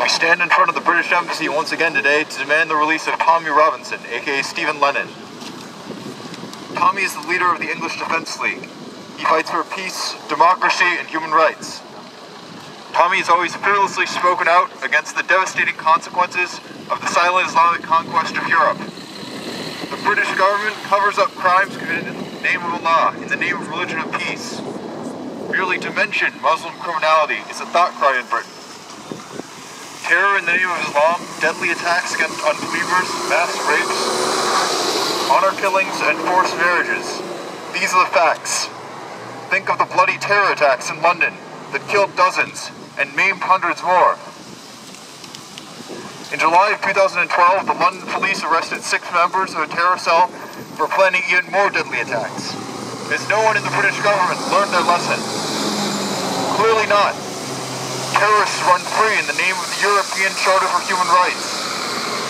I stand in front of the British Embassy once again today to demand the release of Tommy Robinson, aka Stephen Lennon. Tommy is the leader of the English Defence League. He fights for peace, democracy, and human rights. Tommy has always fearlessly spoken out against the devastating consequences of the silent Islamic conquest of Europe. The British government covers up crimes committed in the name of Allah, in the name of religion of peace. Merely to mention Muslim criminality is a thought crime in Britain. Terror in the name of Islam, deadly attacks against unbelievers, mass rapes, honor killings, and forced marriages. These are the facts. Think of the bloody terror attacks in London that killed dozens and maimed hundreds more. In July of 2012, the London police arrested 6 members of a terror cell for planning even more deadly attacks. Has no one in the British government learned their lesson? Clearly not. Terrorists run free in the name of the European Charter for Human Rights.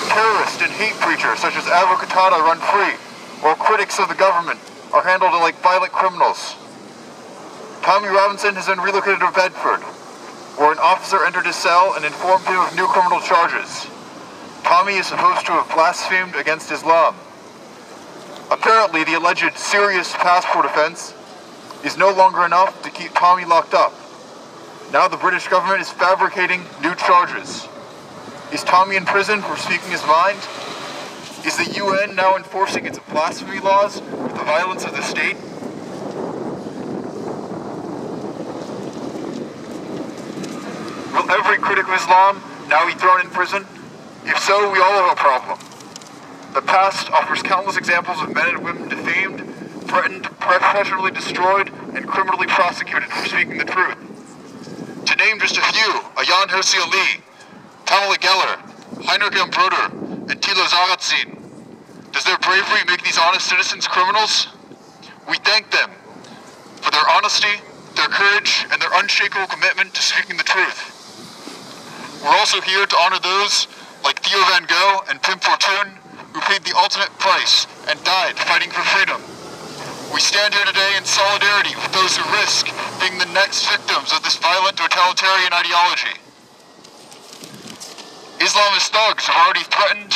Terrorists and hate preachers such as Avocatada run free, while critics of the government are handled like violent criminals. Tommy Robinson has been relocated to Bedford, where an officer entered his cell and informed him of new criminal charges. Tommy is supposed to have blasphemed against Islam. Apparently, the alleged serious passport offense is no longer enough to keep Tommy locked up. Now the British government is fabricating new charges. Is Tommy in prison for speaking his mind? Is the UN now enforcing its blasphemy laws with the violence of the state? Will every critic of Islam now be thrown in prison? If so, we all have a problem. The past offers countless examples of men and women defamed, threatened, professionally destroyed, and criminally prosecuted for speaking the truth. To name just a few, Ayaan Hirsi Ali, Tamala Geller, Heinrich M. Broder, and Thilo Sarrazin. Does their bravery make these honest citizens criminals? We thank them for their honesty, their courage, and their unshakable commitment to speaking the truth. We're also here to honor those like Theo Van Gogh and Pim Fortuyn, who paid the ultimate price and died fighting for freedom. We stand here today in solidarity with those who risk being the next victims of this violent totalitarian ideology. Islamist thugs have already threatened,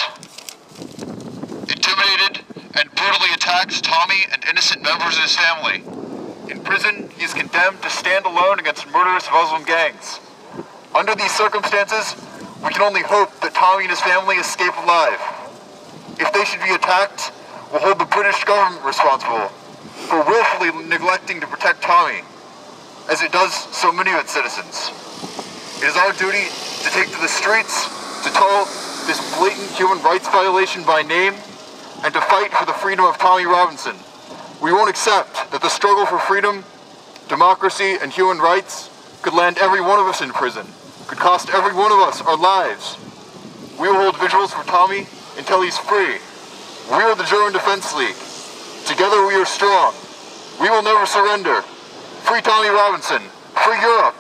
intimidated, and brutally attacked Tommy and innocent members of his family. In prison, he is condemned to stand alone against murderous Muslim gangs. Under these circumstances, we can only hope that Tommy and his family escape alive. If they should be attacked, we'll hold the British government responsible for willfully neglecting to protect Tommy, as it does so many of its citizens. It is our duty to take to the streets to tell this blatant human rights violation by name and to fight for the freedom of Tommy Robinson. We won't accept that the struggle for freedom, democracy, and human rights could land every one of us in prison, could cost every one of us our lives. We will hold vigils for Tommy until he's free. We are the German Defense League. Together we are strong. We will never surrender. Free Tommy Robinson. Free Europe.